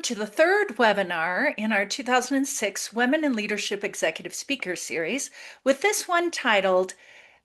to the third webinar in our 2006 Women in Leadership Executive Speaker Series, with this one titled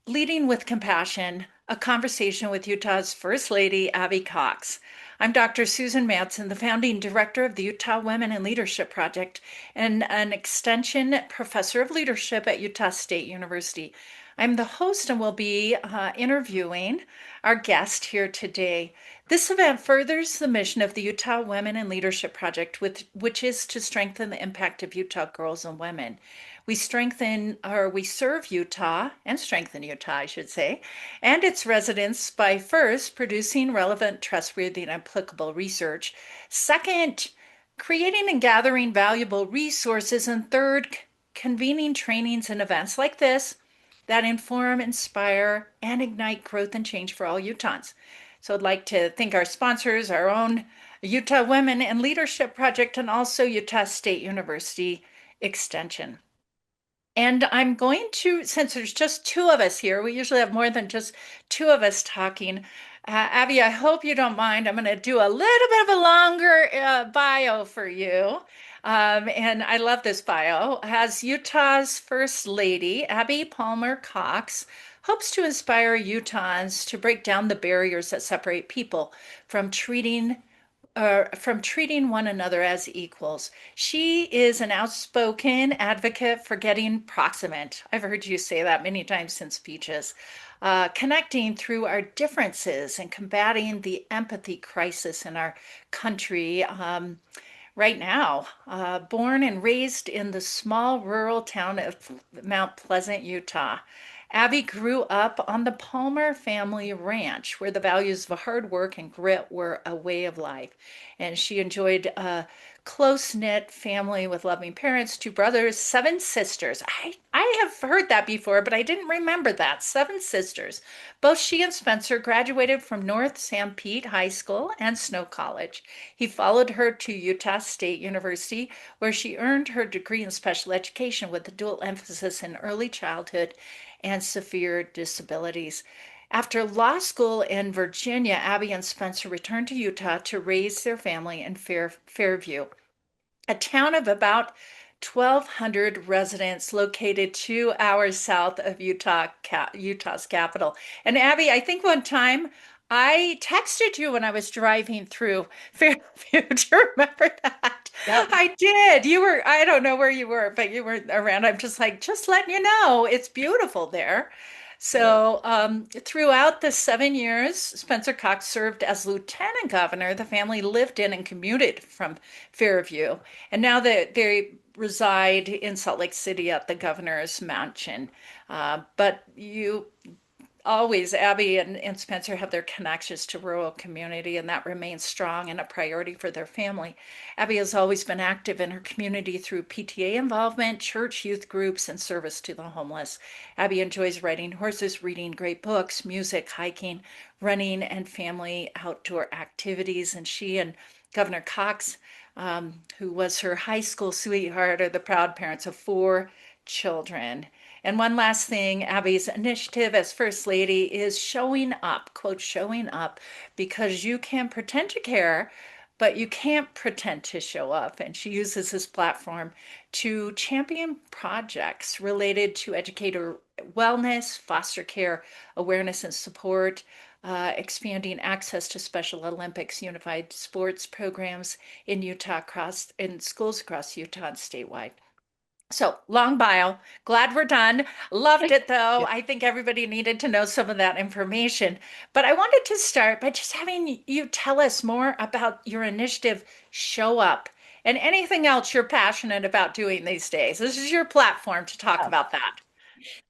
Leading with Compassion, a conversation with Utah's First Lady, Abby Cox. I'm Dr. Susan Madsen, the founding director of the Utah Women in Leadership Project and an extension professor of leadership at Utah State University. I'm the host and will be interviewing our guest here today. This event furthers the mission of the Utah Women in Leadership Project, which is to strengthen the impact of Utah girls and women. We serve Utah and strengthen Utah, I should say, and its residents by first producing relevant, trustworthy, and applicable research. Second, creating and gathering valuable resources. And third, convening trainings and events like this that inform, inspire, and ignite growth and change for all Utahns. So I'd like to thank our sponsors, our own Utah Women in Leadership Project, and also Utah State University Extension. And I'm going to, since there's just two of us here, we usually have more than just two of us talking. Abby, I hope you don't mind. I'm going to do a little bit of a longer bio for you. And I love this bio. As Utah's First Lady, Abby Palmer Cox hopes to inspire Utahns to break down the barriers that separate people from treating one another as equals. She is an outspoken advocate for getting proximate. I've heard you say that many times in speeches. Connecting through our differences and combating the empathy crisis in our country right now. Born and raised in the small rural town of Mount Pleasant, Utah, Abby grew up on the Palmer family ranch, where the values of hard work and grit were a way of life. And she enjoyed a close-knit family with loving parents, two brothers, seven sisters. I have heard that before, but I didn't remember that. Seven sisters. Both she and Spencer graduated from North San Pete High School and Snow College. He followed her to Utah State University, where she earned her degree in special education with a dual emphasis in early childhood and severe disabilities. After law school in Virginia, Abby and Spencer returned to Utah to raise their family in Fairview, a town of about 1,200 residents located 2 hours south of Utah's capital. And Abby, I think one time I texted you when I was driving through Fairview. Do you remember that? Yep. I did. You were, I don't know where you were, but you were around. I'm just like, just letting you know, it's beautiful there. Good. So, throughout the 7 years Spencer Cox served as lieutenant governor, the family lived in and commuted from Fairview. And now they reside in Salt Lake City at the governor's mansion. But you always, Abby and Spencer have their connections to rural community, and that remains strong and a priority for their family. Abby has always been active in her community through PTA involvement, church youth groups, and service to the homeless. Abby enjoys riding horses, reading great books, music, hiking, running, and family outdoor activities. And she and Governor Cox, who was her high school sweetheart, are the proud parents of four children. And one last thing, Abby's initiative as First Lady is showing up, quote, showing up, because you can pretend to care, but you can't pretend to show up. And she uses this platform to champion projects related to educator wellness, foster care awareness and support, expanding access to Special Olympics unified sports programs in in schools across Utah and statewide. So long bio. Glad we're done. Loved it though. Yeah. I think everybody needed to know some of that information. But I wanted to start by just having you tell us more about your initiative, Show Up, and anything else you're passionate about doing these days. This is your platform to talk about that.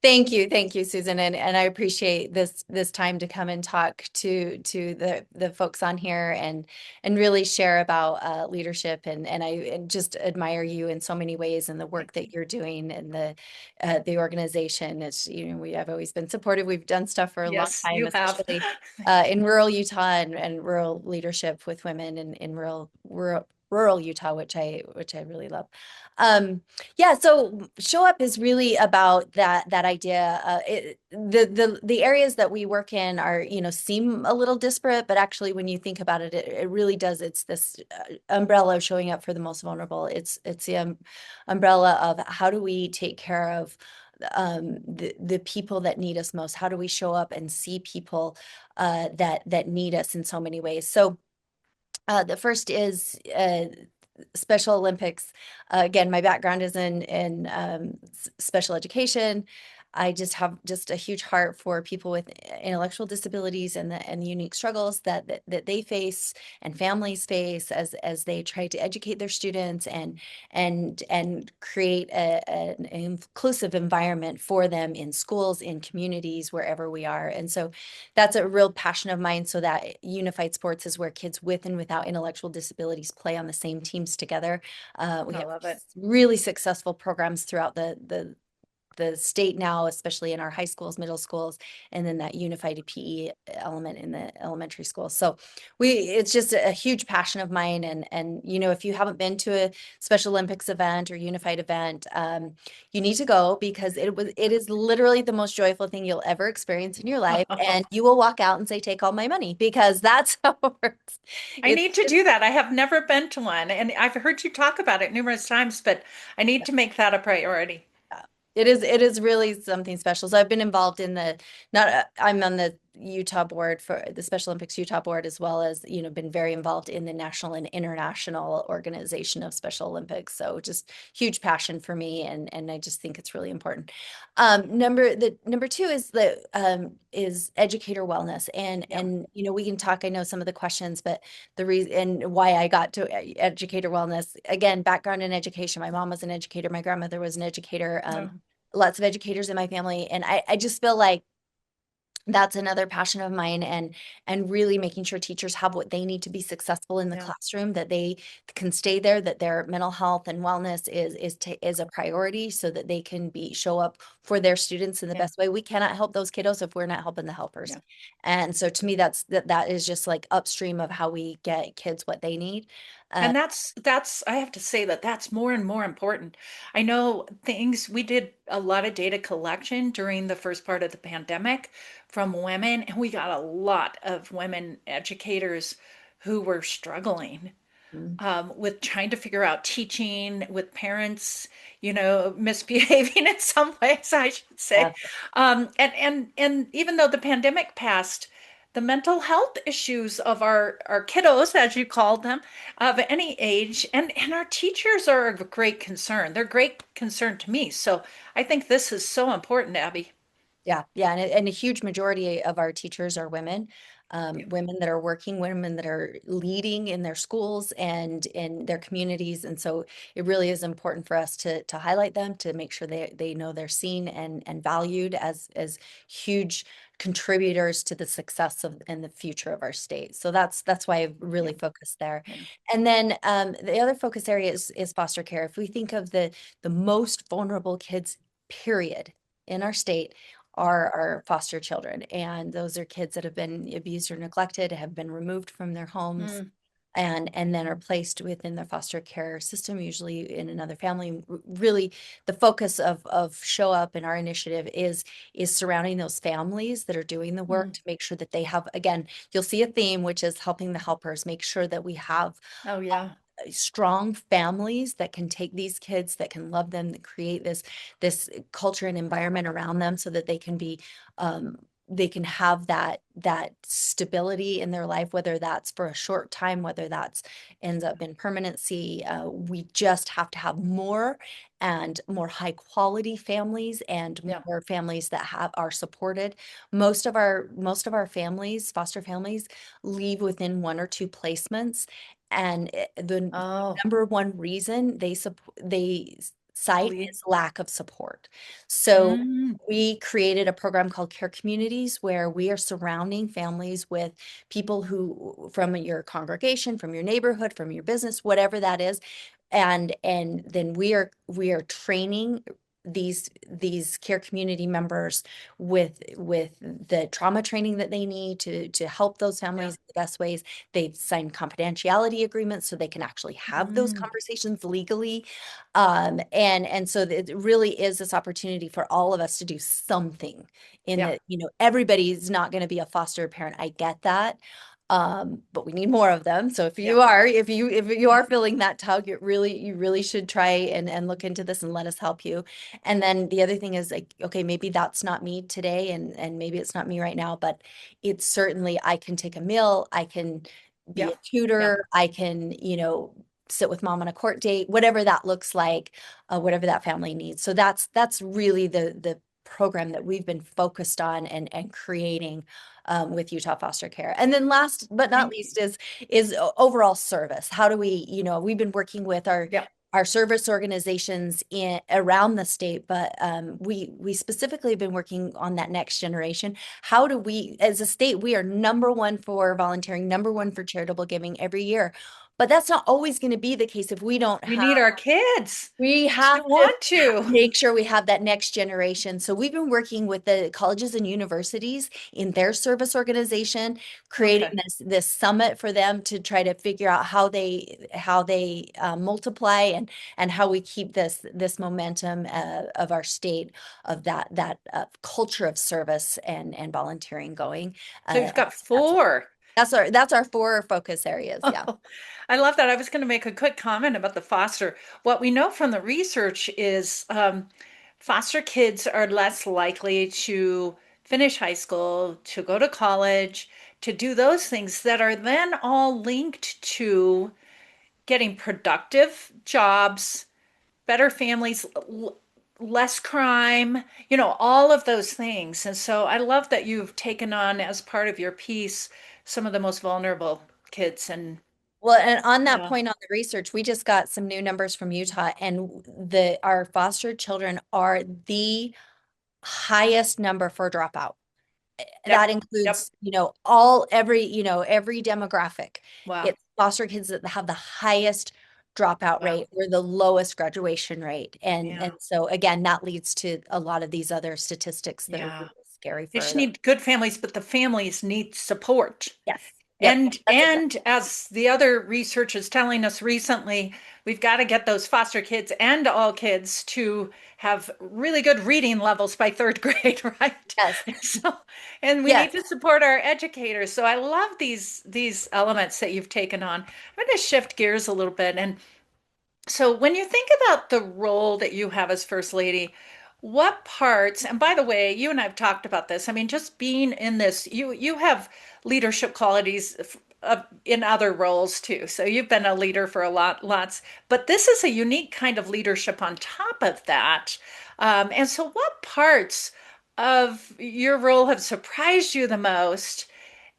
Thank you, Susan, and I appreciate this time to come and talk to the folks on here and really share about leadership and just admire you in so many ways and the work that you're doing and the organization. It's we have always been supportive. We've done stuff for a long Yes, time, you have. especially in rural Utah and rural leadership with women in rural rural Utah, which I really love. Yeah, so show up is really about that idea. The areas that we work in are, seem a little disparate, but actually when you think about it, it really does. It's this umbrella of showing up for the most vulnerable. It's the umbrella of how do we take care of the people that need us most? How do we show up and see people that need us in so many ways? So the first is Special Olympics. Again, my background is in special education. I just have just a huge heart for people with intellectual disabilities and the unique struggles that they face and families face as they try to educate their students and create an inclusive environment for them in schools, in communities, wherever we are. And so that's a real passion of mine. So that unified sports is where kids with and without intellectual disabilities play on the same teams together. We I have love it. really successful programs throughout the state now, especially in our high schools, middle schools, and then that unified PE element in the elementary schools. So it's just a huge passion of mine. And if you haven't been to a Special Olympics event or unified event, you need to go because it is literally the most joyful thing you'll ever experience in your life. And you will walk out and say, take all my money, because that's how it works. I It's need to do that. I have never been to one, and I've heard you talk about it numerous times, but I need to make that a priority. Yeah. It is really something special. So I've been involved in not, I'm on the Utah board for the Special Olympics Utah board, as well as, been very involved in the national and international organization of Special Olympics. So just huge passion for me. And I just think it's really important. Number two is educator wellness. Yeah. We can talk, I know some of the questions, but the reason and why I got to educator wellness, again, background in education. My mom was an educator. My grandmother was an educator. Oh, Lots of educators in my family. And I just feel like that's another passion of mine, and really making sure teachers have what they need to be successful in the yeah. classroom, that they can stay there, that their mental health and wellness is a priority, so that they can show up for their students in the Yeah. best way. We cannot help those kiddos if we're not helping the helpers. Yeah. And so to me, that is just like upstream of how we get kids what they need. Uh, And that's I have to say that that's more and more important. I know things we did a lot of data collection during the first part of the pandemic from women, and we got a lot of women educators who were struggling mm, with trying to figure out teaching with parents, misbehaving in some ways, I should yeah, say. And even though the pandemic passed, the mental health issues of our kiddos, as you called them, of any age, and our teachers are of great concern. They're great concern to me. So I think this is so important, Abby. yeah, yeah. And a huge majority of our teachers are women, Yeah. women that are working, women that are leading in their schools and in their communities. And so it really is important for us to highlight them, to make sure they know they're seen and valued as huge contributors to the success of and the future of our state. So that's why I've Yeah. really focused there. Yeah. And then the other focus area is foster care. If we think of the most vulnerable kids, period, in our state, are our foster children. And those are kids that have been abused or neglected, have been removed from their homes, Mm, and then are placed within the foster care system, usually in another family. Really, the focus of Show Up in our initiative is surrounding those families that are doing the work mm. to make sure that they have, again, you'll see a theme, which is helping the helpers, make sure that we have Oh, yeah. strong families that can take these kids, that can love them, that create this culture and environment around them, so that um, they can have that stability in their life, whether that's for a short time, whether that's ends up in permanency. We just have to have more and more high quality families, and Yeah. more families that are supported. Most of our families, foster families, leave within one or two placements, and the Oh, number one reason they cite leave. is lack of support. So Mm, we created a program called Care Communities, where we are surrounding families with people who from your congregation, from your neighborhood, from your business, whatever that is. And then we are training these care community members with the trauma training that they need to help those Yeah. families the best ways. They've signed confidentiality agreements so they can actually have those Mm, conversations legally. And so it really is this opportunity for all of us to do something in yeah. that, everybody's not going to be a foster parent. I get that. But we need more of them. So Yeah. if you are feeling that tug, you really should try and look into this and let us help you. And then the other thing is like, okay, maybe that's not me today and maybe it's not me right now, but it's certainly I can take a meal, I can be Yeah. a Yeah. tutor, I can, sit with mom on a court date, whatever that looks like, whatever that family needs. So that's really the program that we've been focused on and creating with Utah Foster Care. And then last but not Thank you. least is overall service. How do we, we've been working with Yeah. our service organizations in around the state, but we specifically have been working on that next generation. How do we, as a state, we are number one for volunteering, number one for charitable giving every year. But that's not always going to be the case if we don't We have need our kids we to have to want to. make sure we have that next generation. So we've been working with the colleges and universities in their service organization, creating Okay. this summit for them to try to figure out how they multiply and how we keep this momentum of our state of that culture of service and volunteering going. So you've got That's four. that's our four focus areas. Yeah. Oh, I love that. I was going to make a quick comment about the foster. What we know from the research is foster kids are less likely to finish high school, to go to college, to do those things that are then all linked to getting productive jobs, better families, less crime, all of those things. And so I love that you've taken on as part of your piece some of the most vulnerable kids. And Well, and on that yeah, point on the research, we just got some new numbers from Utah, and the our foster children are the highest number for dropout. yep, That yep. includes, every demographic. Wow. It's foster kids that have the highest dropout Wow. rate or the lowest graduation rate. And Yeah. so again, that leads to a lot of these other statistics that are Yeah. really scary They for just the need good families, but the families need support. yes. Yep. And That's exactly. and as the other research is telling us recently, we've got to get those foster kids and all kids to have really good reading levels by third grade, right? Yes. So, and we need Yes. to support our educators. So I love these elements that you've taken on. I'm going to shift gears a little bit. And so when you think about the role that you have as First Lady, what parts, and by the way, you and I've talked about this. I mean, just being in this, you have leadership qualities in other roles too. So you've been a leader for a lots, but this is a unique kind of leadership on top of that. And so what parts of your role have surprised you the most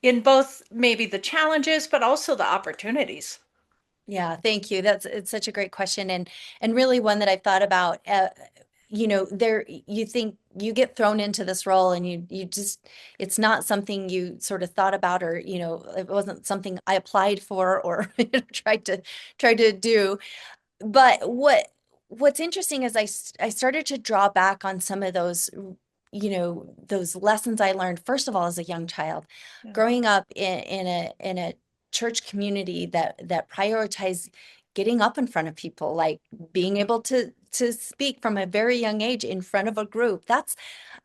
in both maybe the challenges, but also the opportunities? Yeah, thank you. It's such a great question and really one that I've thought about. There you think you get thrown into this role and you just it's not something you sort of thought about or it wasn't something I applied for or tried to do. But what's interesting is I started to draw back on some of those lessons I learned first of all as a young child, Yeah. growing up in a church community that prioritized getting up in front of people, like being able to speak from a very young age in front of a group.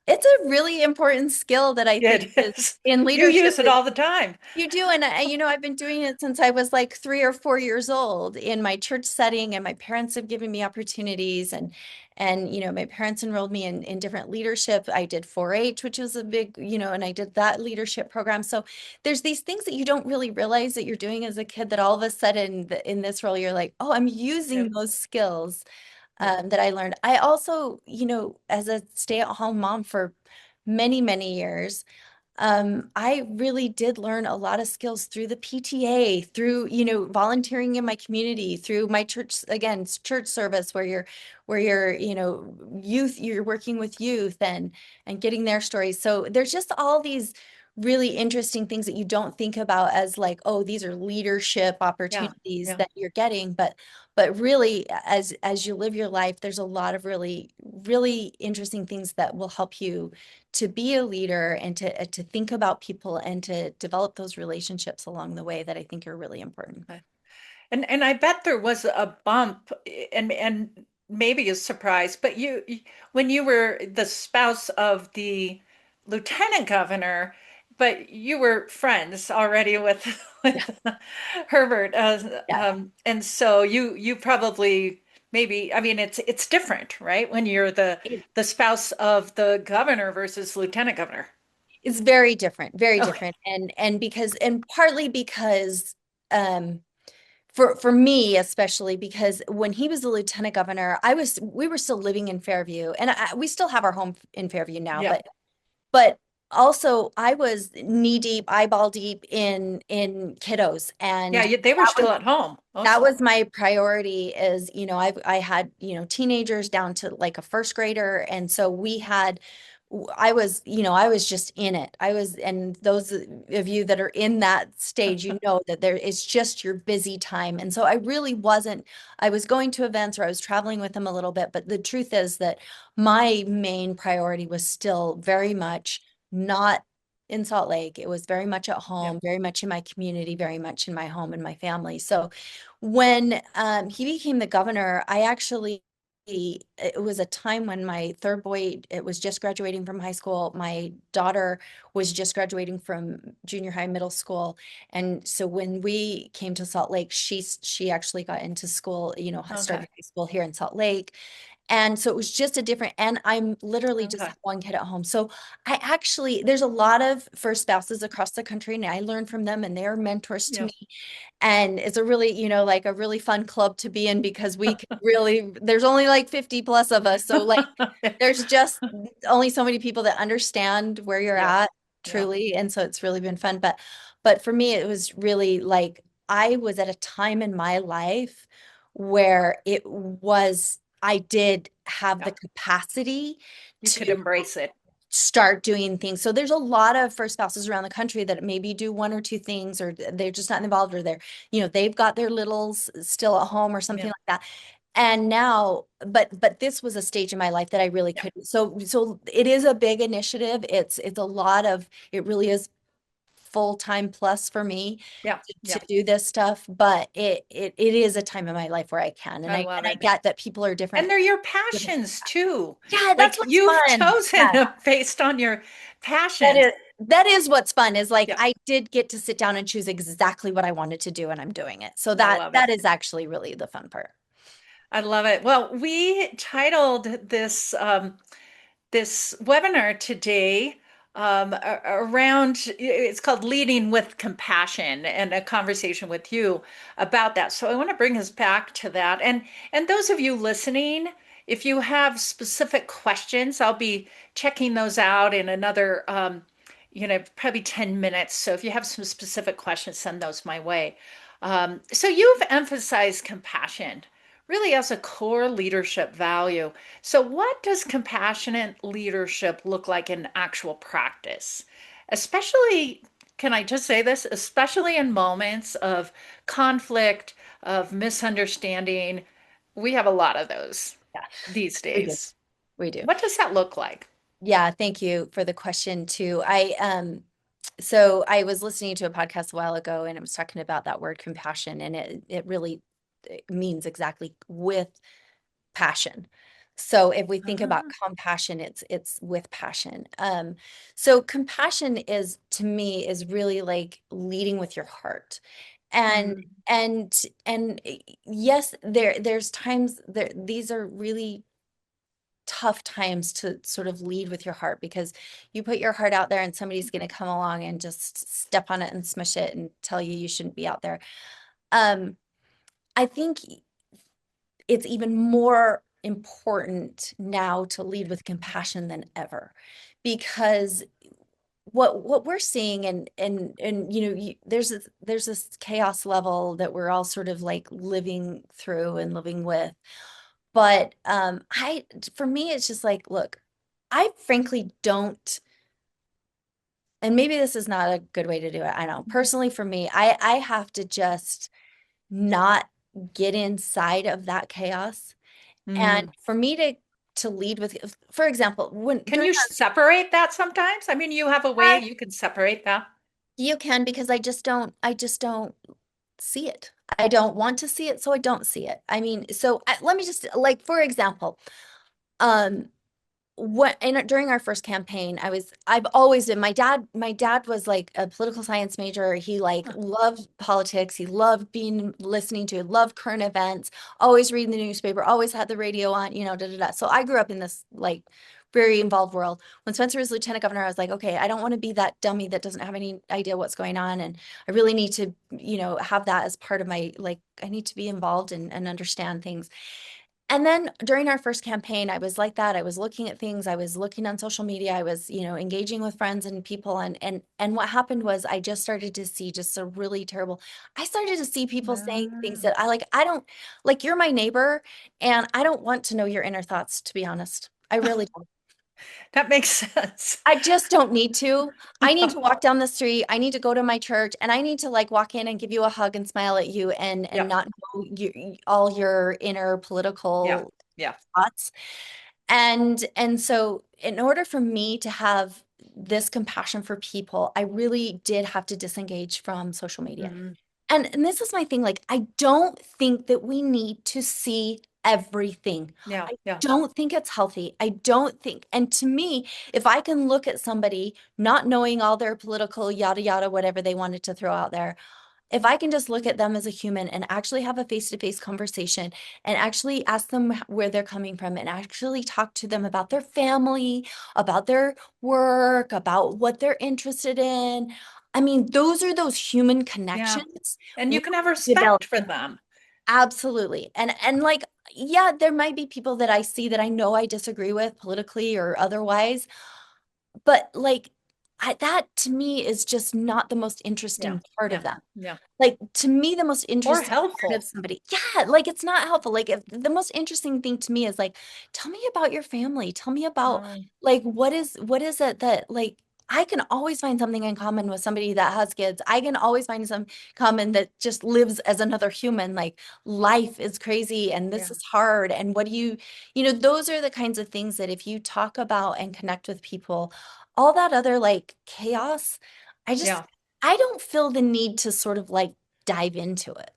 It's a really important skill that I think It is is. in You leadership. use it all the time. You do, and I've been doing it since I was like 3 or 4 years old in my church setting, and my parents have given me opportunities, and my parents enrolled me in different leadership. I did 4-H, which was a big, and I did that leadership program. So there's these things that you don't really realize that you're doing as a kid that all of a sudden in this role you're like, oh, I'm using Yep. those skills Yep. that I learned. I also, as a stay-at-home mom for many, many years. I really did learn a lot of skills through the PTA, through, volunteering in my community, through my church, again, church service where you're, youth, you're working with youth and getting their stories. So there's just all these really interesting things that you don't think about as like, oh, these are leadership Yeah. opportunities Yeah. that you're getting, but really as you live your life, there's a lot of really, really interesting things that will help you to be a leader and to think about people and to develop those relationships along the way that I think are really important. And I bet there was a bump and maybe a surprise, but when you were the spouse of the lieutenant governor, but you were friends already with Yeah. with Herbert, Yeah. and so you probably maybe I mean it's different, right? When you're the spouse of the governor versus lieutenant governor. It's very different, very Okay. different. And because and partly because um for me especially because when he was the lieutenant governor, we were still living in Fairview and we still have our home in Fairview now, Yeah. but also I was knee deep, eyeball deep in kiddos and Yeah, they were that was still at home that mostly. was my priority is, I had, teenagers down to like a first grader. And so I was just in it. And those of you that are in that stage, that it's just your busy time. And so I was going to events or I was traveling with them a little bit, but the truth is that my main priority was still very much not in Salt Lake. It was very much at Yeah. home, very much in my community, very much in my home and my family. So when he became the governor, it was a time when my third boy, it was just graduating from high school. My daughter was just graduating from junior high, middle school. And so when we came to Salt Lake, she actually got into school, Okay. started high school here in Salt Lake. And so it was just a different, and I'm literally just Okay. have one kid at home. So there's a lot of first spouses across the country, and I learn from them, and they are mentors to Yeah. me. And it's a really, like a really fun club to be in because we can really, there's only like 50 plus of us. So like there's just only so many people that understand where you're Yeah. at Yeah. truly. And so it's really been fun. But for me, it was really like I was at a time in my life where I did have the Yeah. capacity You could to embrace it. start doing things. So there's a lot of first spouses around the country that maybe do one or two things, or they're just not involved, or they've got their littles still at home or something Yeah. like that. And now, but this was a stage in my life that I really Yeah. couldn't. So it is a big initiative. It's a lot of, it really is full-time plus for me Yeah. to Yeah. do this stuff, but it is a time in my life where I can. And I I love and I it. get that people are And different. they're your different. passions too. Yeah, Like that's what's you've fun. chosen Yeah. them based on your That passions. is that is what's fun is like Yeah. I did get to sit down and choose exactly what I wanted to do and I'm doing it. So I that love that it. is actually really the fun part. I love it. Well, we titled this webinar today around it's called Leading with Compassion and a conversation with you about that. So I want to bring us back to that. And those of you listening, if you have specific questions, I'll be checking those out in another probably 10 minutes. So if you have some specific questions, send those my way. So you've emphasized compassion really as a core leadership value. So, what does compassionate leadership look like in actual practice? Especially, can I just say this? Especially in moments of conflict, of misunderstanding. We have a lot of those Yeah, these we do. days. We do. What does that look like? Yeah, thank you for the question too. So I was listening to a podcast a while ago and it was talking about that word compassion and it really it means exactly with passion. So if we think about Ah, compassion, it's with passion. So compassion is to me is really like leading with your heart. And mm, and yes, there's times these are really tough times to sort of lead with your heart because you put your heart out there and somebody's going to come along and just step on it and smush it and tell you shouldn't be out there. Um, I think it's even more important now to lead with compassion than ever because what we're seeing and there's this chaos level that we're all sort of like living through and living with, but I for me it's just like, look, I frankly don't, and maybe this is not a good way to do it, I know personally for me I have to just not get inside of that chaos. And mm, for me to lead with, for example, when Can during you separate that sometimes? I mean, you have a way our, you can separate that. you can, because I just don't see it. I don't want to see it, so I don't see it. I mean, so let me just, like, for example, um, during our first campaign, I've always been, my dad was like a political science major. He like Huh. loved politics. He loved listening to, loved current events, always reading the newspaper, always had the radio on, da, da, da. So I grew up in this like very involved world. When Spencer was lieutenant governor, I was like, okay, I don't want to be that dummy that doesn't have any idea what's going on. And I really need to, have that as part of my, like, I need to be involved and understand things. And then during our first campaign, I was like that. I was looking at things. I was looking on social media. I was, engaging with friends and people. And what happened was I just started to see just a really terrible. I started to see people saying things Ah, that I don't like. You're my neighbor, and I don't want to know your inner thoughts, to be honest. I really don't. that makes sense. I just don't need to. I need to No. walk down the street. I need to go to my church, and I need to like walk in and give you a hug and smile at you and Yeah, not know all your inner yeah, political yeah. thoughts. And so in order for me to have this compassion for people, I really did have to disengage from social media. Mhm. And this is my thing, like I don't think that we need to see everything. Yeah, I yeah, don't think it's healthy. I don't think. And to me, if I can look at somebody not knowing all their political yada yada whatever they wanted to throw out there, if I can just look at them as a human and actually have a face-to-face conversation and actually ask them where they're coming from and actually talk to them about their family, about their work, about what they're interested in. I mean, those are those human yeah. connections And you worth can have respect for developing. them. Absolutely. And like, yeah, there might be people that I see that I know I disagree with politically or otherwise, but like that to me is just not the most Yeah, interesting part of yeah, them. yeah. Like to me, the most Or interesting part of helpful. somebody, yeah, like it's not helpful. Like if the most interesting thing to me is like, tell me about your family. Tell me about Um, like what is it that like I can always find something in common with somebody that has kids. I can always find some common that just lives as another human. Like life is crazy and this yeah, is hard. And what do those are the kinds of things that if you talk about and connect with people, all that other like chaos, I just yeah. I don't feel the need to sort of like dive into it.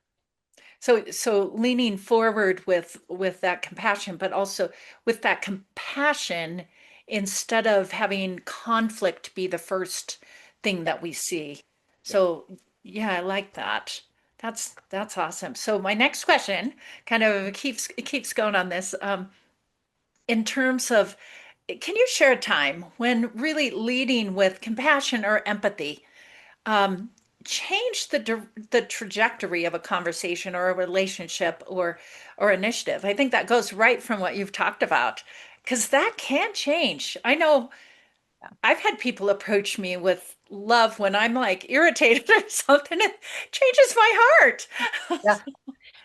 So leaning forward with that compassion, but also with that compassion instead of having conflict be the first thing Yeah. that we see. Yeah. So yeah, I like that. That's awesome. So my next question kind of keeps going on this. In terms of, can you share a time when really leading with compassion or empathy um, change the trajectory of a conversation or a relationship or initiative? I think that goes right from what you've talked about because that can change. I know I've had people approach me with love when I'm like irritated or something. It changes my heart. Yeah.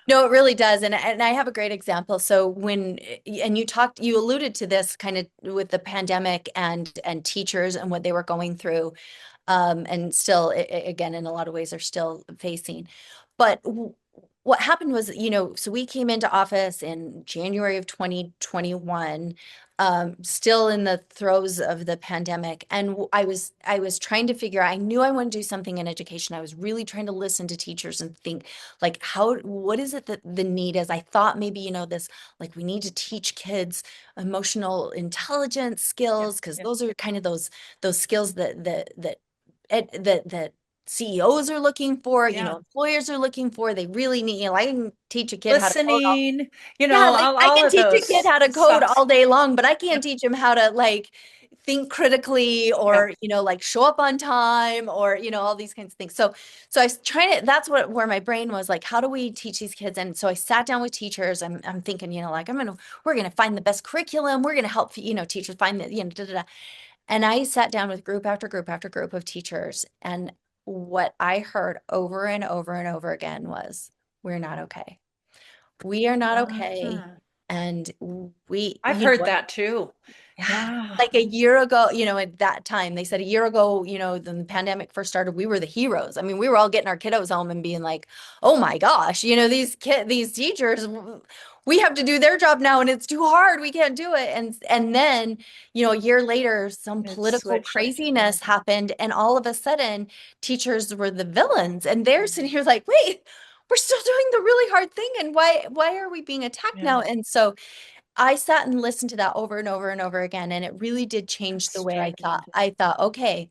No, it really does. And I have a great example. So and you alluded to this kind of with the pandemic and teachers and what they were going through. And still, again, in a lot of ways are still facing. But what happened was, so we came into office in January of 2021, still in the throes of the pandemic. And I was trying to figure out, I knew I wanted to do something in education. I was really trying to listen to teachers and think like, what is it that the need is? I thought maybe, this, like we need to teach kids emotional intelligence Yeah, skills, because yeah, those are kind of those skills that CEOs are looking for, yeah. employers are looking for. They really need, I can teach a kid how to code all, Listening, yeah, like I all can of teach a kid those how to code soft. all day long, but I can't teach him how to like think critically Yeah, or, like show up on time or, all these kinds of things. So I was trying to, that's where my brain was like, how do we teach these kids? And so I sat down with teachers. I'm thinking, like, we're going to find the best curriculum. We're going to help, teachers find the, da, da, da. And I sat down with group after group after group of teachers. And what I heard over and over and over again was, we're not okay. We are not okay. uh-huh. And we, I've heard that too. Yeah, like a year ago, at that time, they said a year ago, when the pandemic first started, we were the heroes. I mean, we were all getting our kiddos home and being like, oh my gosh, these teachers, we have to do their job now and it's too hard. We can't do it. And then, a year later, some It political switched. Yeah. craziness happened, and all of a sudden, teachers were the villains. And they're sitting here like, wait, we're still doing the really hard thing. And why are we being attacked Yeah. now? And so I sat and listened to that over and over and over again. And it really did change That's the way I thought. striking. I thought, okay,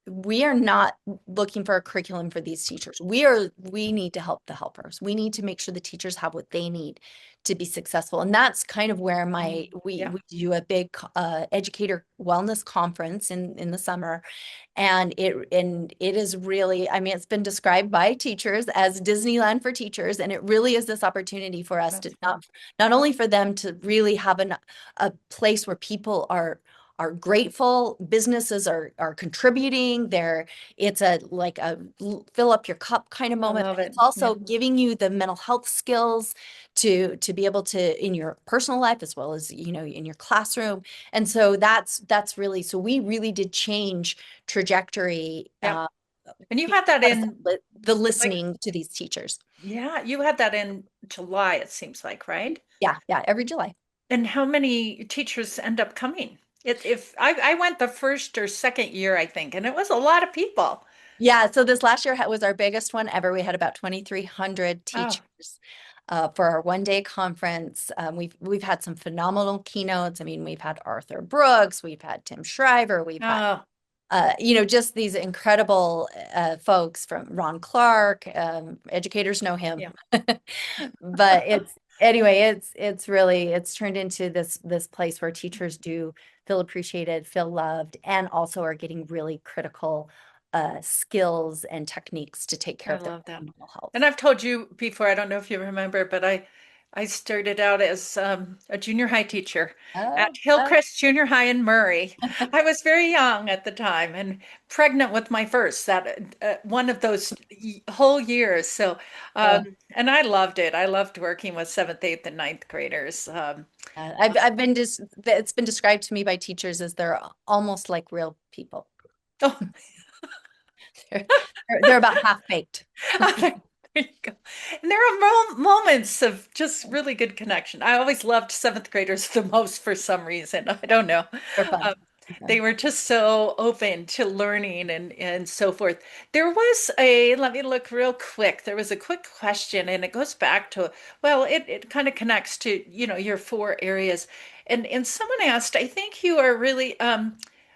we are not looking for a curriculum for these teachers. We need to help the helpers. We need to make sure the teachers have what they need to be successful. And that's kind of where Yeah. we do a big educator wellness conference in the summer. And it is really, I mean, it's been described by teachers as Disneyland for teachers. And it really is this opportunity for us to That's fun. not only for them to really have a place where people are grateful, businesses are contributing. It's a like a fill up your cup kind of I moment, love but it. it's Yeah. also giving you the mental health skills to be able to in your personal life as well as in your classroom. And so that's really, so we really did change trajectory, Yep. And you had that because in of the like, listening to these teachers. yeah, you had that in July, it seems like, right? Yeah, every July. And how many teachers end up coming? If I went the first or second year, I think, and it was a lot of people. Yeah, so this last year was our biggest one ever. We had about 2,300 Oh, teachers for our one-day conference. We've had some phenomenal keynotes. I mean, we've had Arthur Brooks, we've had Tim Shriver, we've had oh, just these incredible folks from Ron Clark. Educators know him, yeah. but it's turned into this place where teachers do feel appreciated, feel loved, and also are getting really critical skills and techniques to take care I of their love that. own mental health. And I've told you before, I don't know if you remember, but I started out as a junior high teacher at Oh, oh, Hillcrest Junior High in Murray. I was very young at the time and pregnant with my first, that one of those whole years. So, oh. and I loved it. I loved working with seventh, eighth, and ninth graders. I've been just it's been described to me by teachers as they're almost like real people. Oh, They're, they're about half baked. there you go. And there are moments of just really good connection. I always loved seventh graders the most for some reason. I don't know. They're fun. Um, they were just so open to learning and so forth. There was let me look real quick. There was a quick question, and it goes back to, well, it kind of connects to, your four areas. And someone asked, I think you are really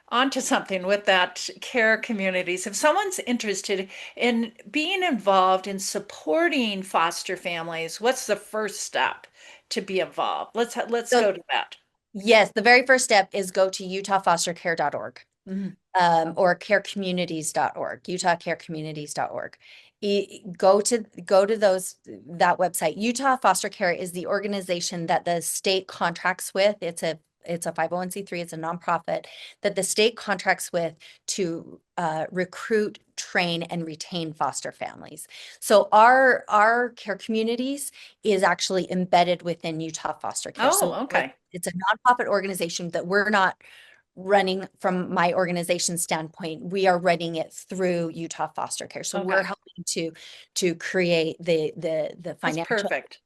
onto something with that care communities. If someone's interested in being involved in supporting foster families, what's the first step to be involved? Let's So go to that. yes, the very first step is go to utahfostercare.org, Mhm. or carecommunities.org, utahcarecommunities.org. Go to that website. Utah Foster Care is the organization that the state contracts with. It's a 501(c)(3). It's a nonprofit that the state contracts with to recruit, train, and retain foster families. So our care communities is actually embedded within Utah Foster Care. So Oh, okay. it's a nonprofit organization that we're not running from my organization standpoint. We are running it through Utah Foster Care. So we're Okay. helping to create the That's financial perfect.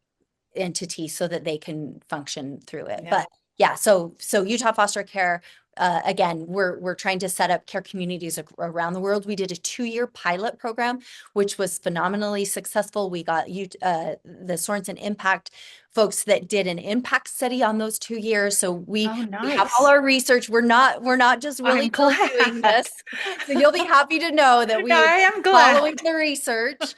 entity so that they can function through it. Yeah. But yeah, so Utah Foster Care, again, we're trying to set up care communities around the world. We did a 2-year pilot program, which was phenomenally successful. We got the Sorensen Impact folks that did an impact study on those 2 years. So Oh, we have all nice. our research. We're not just I'm willy-nilly doing glad. this. So you'll be happy to know that we have I been am glad. following the research,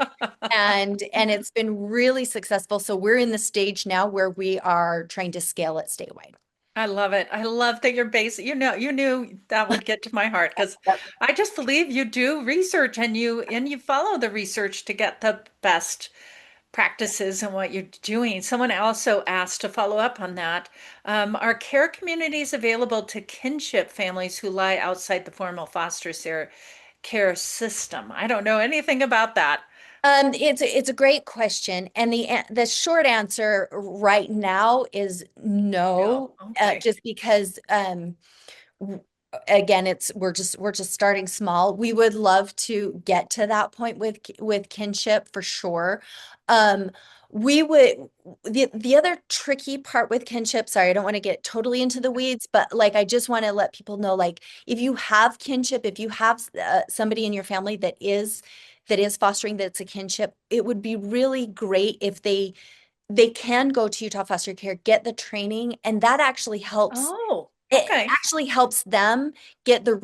and it's been really successful. So we're in the stage now where we are trying to scale it statewide. I love it. I love that you're basic. You knew that would get to my heart because Yep. I just believe you do research and you follow the research to get the best practices and what you're doing. Someone also asked to follow up on that. Are care communities available to kinship families who lie outside the formal care system? I don't know anything about that. It's a great question, and the short answer right now is No. no, Okay. just because w- again, we're just starting small. We would love to get to that point with kinship for sure. Um, We would the other tricky part with kinship, sorry, I don't want to get totally into the weeds, but like I just want to let people know, like if you have kinship, if you have somebody in your family that is fostering that's a kinship, it would be really great if they can go to Utah Foster Care, get the training, and that actually helps Oh, it okay. actually helps them get the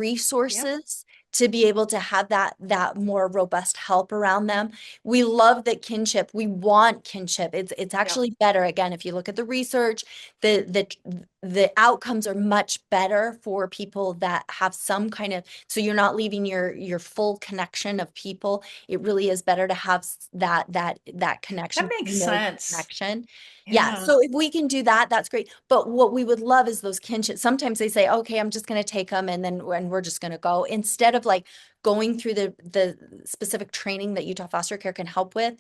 Yep. resources to be able to have that more robust help around them. We love that kinship. We want kinship. It's Yep. actually better. Again, if you look at the research, the outcomes are much better for people that have some kind of, so you're not leaving your full connection of people. It really is better to have that That connection, makes you know, sense. connection. Yeah, Yeah. so if we can do that, that's great. But what we would love is those kinship. Sometimes they say, "Okay, I'm just going to take them, and then and we're just going to go," instead of like going through the specific training that Utah Foster Care can help with,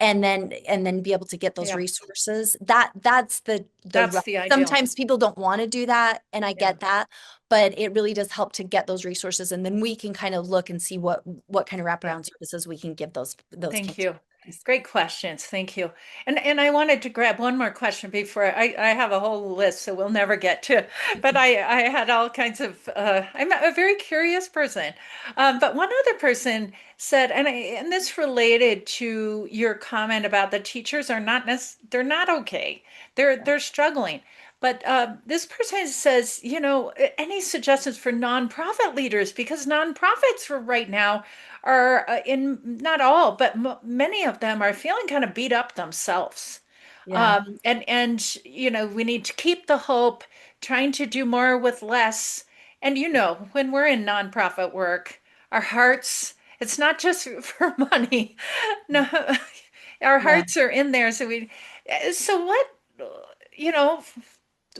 and then be able to get those Yeah. resources. That's the That's the ideal. sometimes people don't want to do that, and I Yeah. get that, but it really does help to get those resources, and then we can kind of look and see what kind of Yeah. wraparound services we can give those Thank kinship you. families. Great questions. Thank you. And I wanted to grab one more question before I have a whole list, so we'll never get to. But I had all kinds of. I'm a very curious person. But one other person said, and this related to your comment about the teachers are not they're not okay. They're struggling. But this person says, any suggestions for nonprofit leaders because nonprofits for right now are in not all, but m many of them are feeling kind of beat up themselves. Yeah. And we need to keep the hope, trying to do more with less. And when we're in nonprofit work, our hearts, it's not just for money. No, our Yeah. hearts are in there. So what, you know,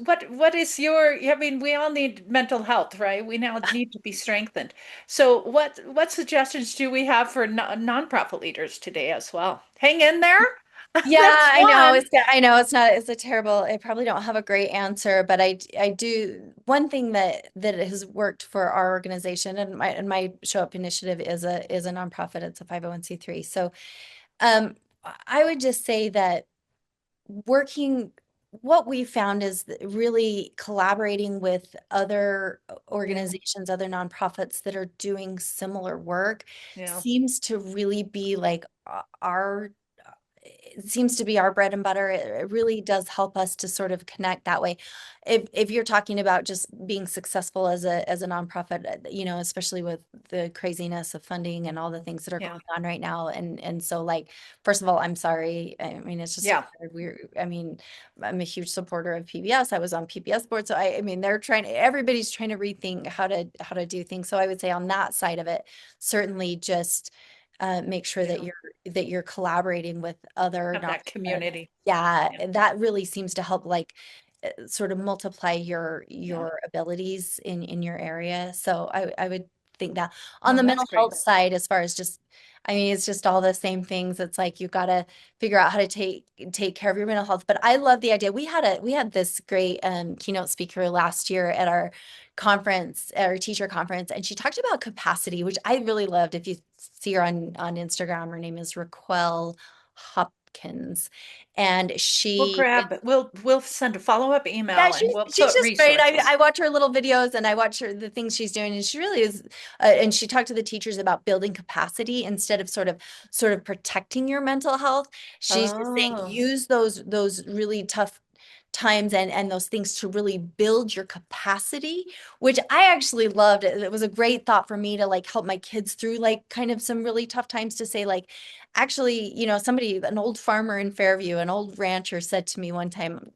what is I mean, we all need mental health, right? We now need to be strengthened. So what suggestions do we have for nonprofit leaders today as well? Hang in there. Yeah, That's I know. one. I know it's not, it's a terrible, I probably don't have a great answer, but I do, one thing that has worked for our organization and my Show Up initiative is a nonprofit. It's a 501(c)(3). So, um, I would just say that working, what we found is that really collaborating with other Yeah, organizations, other nonprofits that are doing similar work yeah, seems to really be like our it seems to be our bread and butter. It really does help us to sort of connect that way. If you're talking about just being successful as a nonprofit, especially with the craziness of funding and all the things that are yeah, going on right now, and so like, first of all, I'm sorry. I mean, it's just yeah. hard. I mean, I'm a huge supporter of PBS. I was on PBS board, so I mean, everybody's trying to rethink how to do things. So I would say on that side of it, certainly just make sure Yeah. that you're collaborating with other Have that nonprofits. community. Yeah, Yeah, and that really seems to help like sort of multiply yeah. your abilities in your area. So I would think that on Oh, the that's mental great. health side, as far as just, I mean, it's just all the same things. It's like you got to figure out how to take care of your mental health. But I love the idea. We had this great keynote speaker last year at our conference, our teacher conference, and she talked about capacity, which I really loved. If you see her on Instagram, her name is Raquel Hopkins, and We'll send a follow-up yeah, email and she's we'll she's put just great. resources. I watch her little videos and I watch her the things she's doing, and she really is. And she talked to the teachers about building capacity instead of sort of protecting your mental health. She's just saying Oh, use those really tough times and those things to really build your capacity, which I actually loved. It was a great thought for me to like help my kids through like kind of some really tough times, to say like, actually, an old farmer in Fairview, an old rancher said to me one time,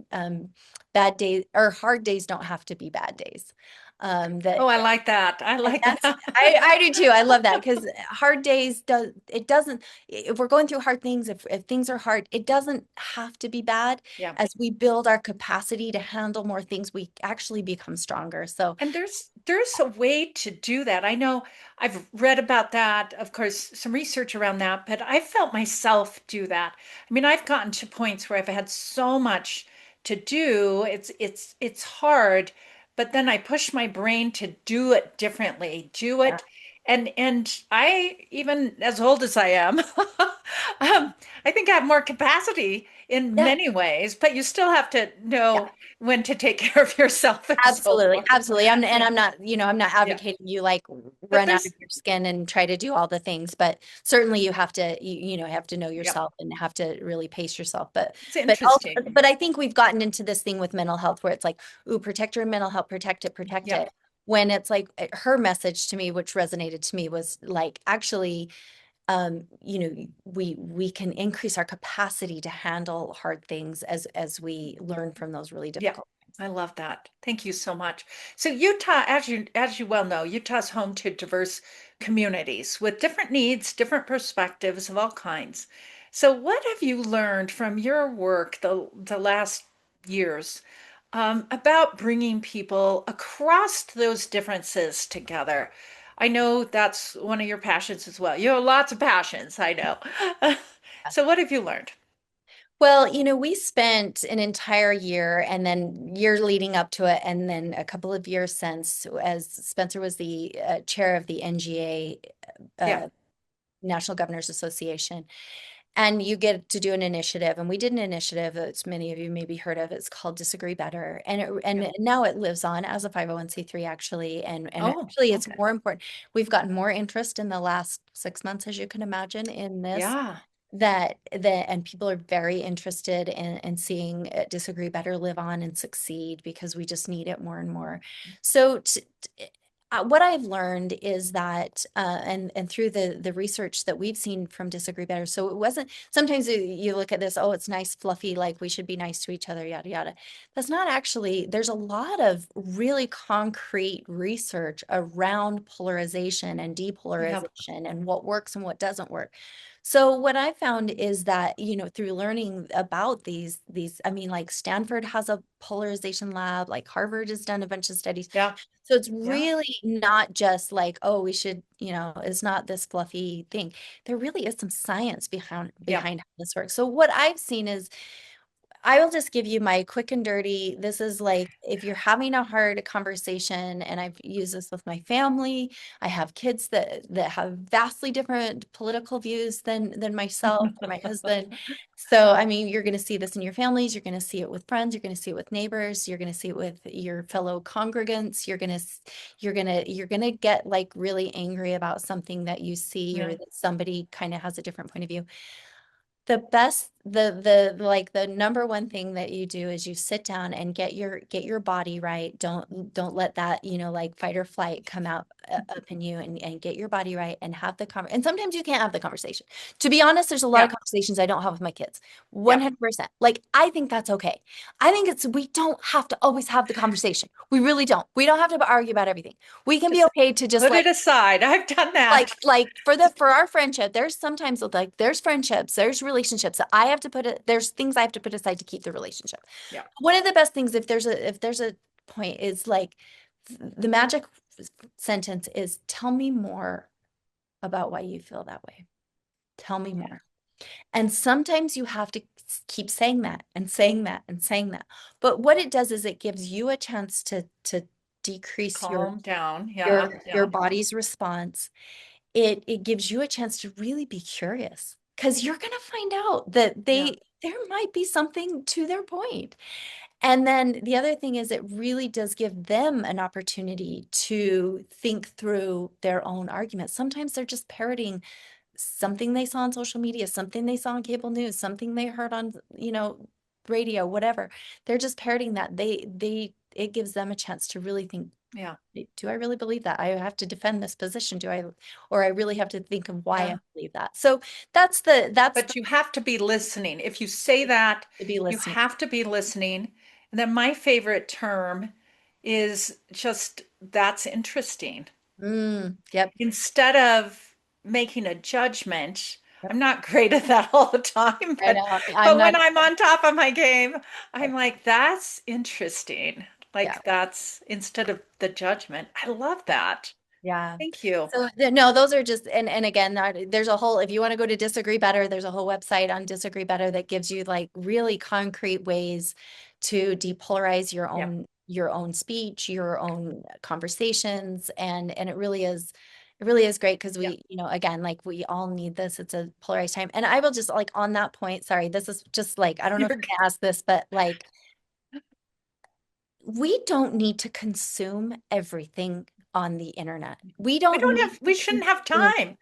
bad days or hard days don't have to be bad days. That oh, I like that. I and like that's that. I do too. I love that because hard days doesn't, if we're going through hard things, if things are hard, it doesn't have to be bad. Yeah. As we build our capacity to handle more things, we actually become stronger. So And there's a way to do that. I know I've read about that, of course, some research around that, but I felt myself do that. I mean, I've gotten to points where I've had so much to do. It's hard, but then I push my brain to do it differently. Do yeah, it And I, even as old as I am, I think I have more capacity in Yeah. many ways, but you still have to Yeah. know when to take care of yourself and so Absolutely, forth. absolutely. Yeah, I'm not, I'm not yeah. advocating you like But run out of there's, your skin and try to do all the things, but certainly you have to, have to know yeah, yourself and have to really pace yourself. it's But interesting. also, but I think we've gotten into this thing with mental health where it's like, ooh, protect your mental health, protect it, protect Yeah, it. When it's like her message to me, which resonated to me, was like actually we can increase our capacity to handle hard things as we learn from those really yeah. difficult times. I love that. Thank you so much. So Utah, as you well know, Utah's home to diverse communities with different needs, different perspectives of all kinds. So what have you learned from your work the last years about bringing people across those differences together? I know that's one of your passions as well. You have lots of passions, I know. So what have you learned? Well, we spent an entire year and then year leading up to it, and then a couple of years since, as Spencer was the chair of the NGA, Yeah. uh, National Governors Association. And you get to do an initiative, and we did an initiative that many of you maybe heard of. It's called Disagree Better, and Yeah. now it lives on as a 501(c)(3) actually, and Oh, actually it's okay. more important. We've gotten more interest in the last 6 months, as you can imagine, in this Yeah. and people are very interested in seeing Disagree Better live on and succeed because we just need it more and more. So what I've learned is that and through the research that we've seen from Disagree Better, so it wasn't sometimes you look at this, oh, it's nice, fluffy, like we should be nice to each other, yada yada. That's not actually, there's a lot of really concrete research around polarization and Yeah. depolarization and what works and what doesn't work. So what I found is that, through learning about I mean, like Stanford has a polarization lab, like Harvard has done a bunch of studies. Yeah. So it's Yeah. really not just like, oh, we should, it's not this fluffy thing. There really is some science Yeah. behind how this works. So what I've seen is I will just give you my quick and dirty. This is like if you're having a hard conversation, and I've used this with my family. I have kids that have vastly different political views than myself or my husband. So I mean, you're going to see this in your families. You're going to see it with friends. You're going to see it with neighbors. You're going to see it with your fellow congregants. You're going to get like really angry about something that you see or Yeah. that somebody kind of has a different point of view. The best, the like the number one thing that you do is you sit down and get your body right. Don't let that, like fight or flight come out up in you, and get your body right and have the and sometimes you can't have the conversation. To be honest, there's a lot of Yeah. conversations I don't have with my kids. Yeah. 100%. Like I think that's okay. I think we don't have to always have the conversation. We really don't. We don't have to argue about everything. We can be Just okay to just put like it aside. I've done that. for our friendship, there's sometimes like there's friendships, there's relationships that I have to there's things I have to put aside to keep the relationship. Yeah. One of the best things, if there's a point, is like the magic sentence is, tell me more about why you feel that way. Tell me Yeah. more. And sometimes you have to keep saying that and saying that and saying that. But what it does is it gives you a chance to decrease your Calm down. Yeah. your Yeah. body's response. It gives you a chance to really be curious, because you're going to find out that Yeah. there might be something to their point. And then the other thing is it really does give them an opportunity to think through their own arguments. Sometimes they're just parroting something they saw on social media, something they saw on cable news, something they heard on, radio, whatever. They're just parroting that. It gives them a chance to really think, Yeah. do I really believe that? I have to defend this position. Or I really have to think of why I Yeah. believe that. So that's the But you have to be listening. If you say that, to be you listening. have to be listening. And then my favorite term is just that's interesting. Yep. Instead of making a judgment, Yep. I'm not great at that all the time, I know. I'm but not. when I'm on top of my game, I'm Yep. like, that's interesting. Yeah. Like that's instead of the judgment. I love that. Yeah. Thank you. So no, those are just, and again, there's a whole, if you want to go to Disagree Better, there's a whole website on Disagree Better that gives you like really concrete ways to depolarize your Yeah. own speech, your own conversations, and it really is. It really is great because Yeah. we, again, like we all need this. It's a polarized time. And I will just like on that point, sorry, this is just like, I don't know if You're you good. can ask this, but like we don't need to consume everything on the internet. We We don't don't need have, to we shouldn't have consume, time.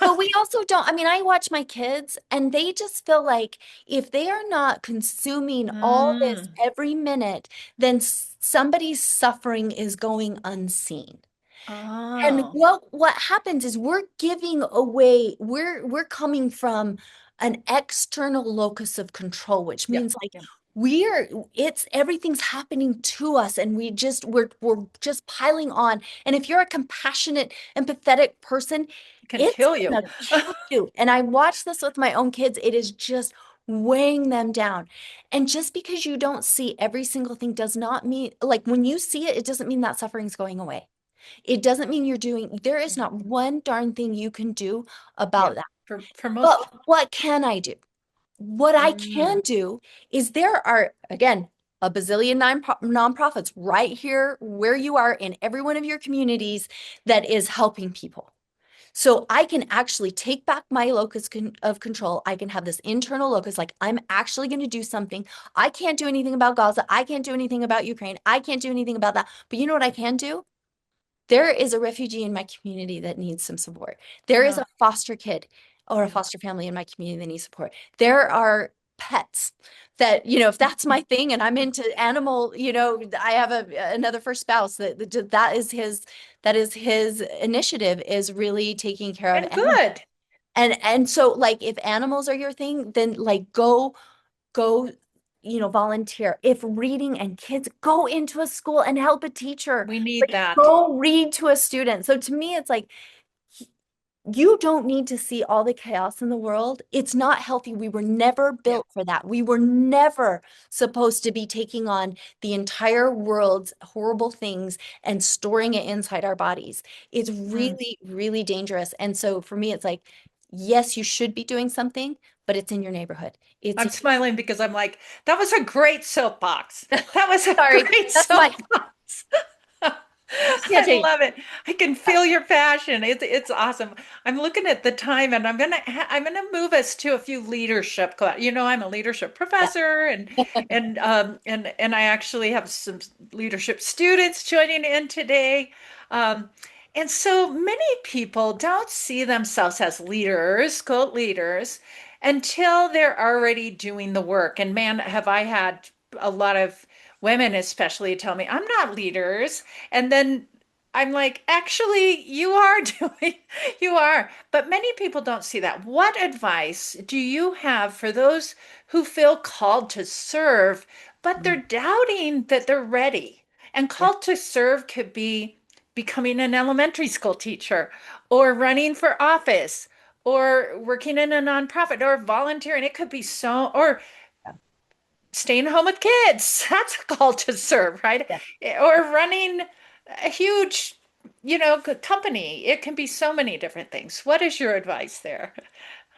but we also don't. I mean, I watch my kids and they just feel like if they are not consuming all this Mm. every minute, then somebody's suffering is going unseen. And Oh, what happens is we're giving away, we're coming from an external locus of control, which yeah, means like yeah. it's everything's happening to us and we're just piling on. And if you're a compassionate, empathetic person, It can it's kill you. gonna kill you. And I watch this with my own kids, it is just weighing them down. And just because you don't see every single thing does not mean like when you see it, it doesn't mean that suffering's going away. It doesn't mean there is not one darn thing you can do Yeah, about that. for most. But what can I do? What I Mm. can do is there are, again, a bazillion nonprofits right here where you are in every one of your communities that is helping people. So I can actually take back my locus of control. I can have this internal locus, like I'm actually going to do something. I can't do anything about Gaza. I can't do anything about Ukraine. I can't do anything about that. But you know what I can do? There is a refugee in my community that needs some support. There is Oh, a foster kid or a yeah. foster family in my community that needs support. There are pets that, if that's my thing and I'm into animal, I have another first spouse that is his initiative is really taking care of And animals. good. And so like if animals are your thing, then like go volunteer. If reading and kids go into a school and help a teacher, We need like that. go read to a student. So to me, it's like you don't need to see all the chaos in the world. It's not healthy. We were never Yeah. built for that. We were never supposed to be taking on the entire world's horrible things and storing it inside our bodies. It's Mm. really, really dangerous. And so for me, it's like, yes, you should be doing something, but it's in your neighborhood. It's I'm in, smiling because I'm like, that was a great soapbox. That was a sorry, great that's my, soapbox. yeah, I Jane. love it. I can feel your passion. It's awesome. I'm looking at the time, and I'm gonna move us to a few leadership class. I'm a leadership Yeah. professor, and I actually have some leadership students joining in today. Um, and so many people don't see themselves as leaders, quote leaders, until they're already doing the work. And man, have I had a lot of women especially tell me I'm not leaders. And then I'm like, actually, you are doing, you are. But many people don't see that. What advice do you have for those who feel called to serve, but they're Mm, doubting that they're ready? And yeah. called to serve could be becoming an elementary school teacher or running for office or working in a nonprofit or volunteering. It could be or Yeah. staying home with kids. That's a call to serve, right? Yeah. Or running a huge, company. It can be so many different things. What is your advice there?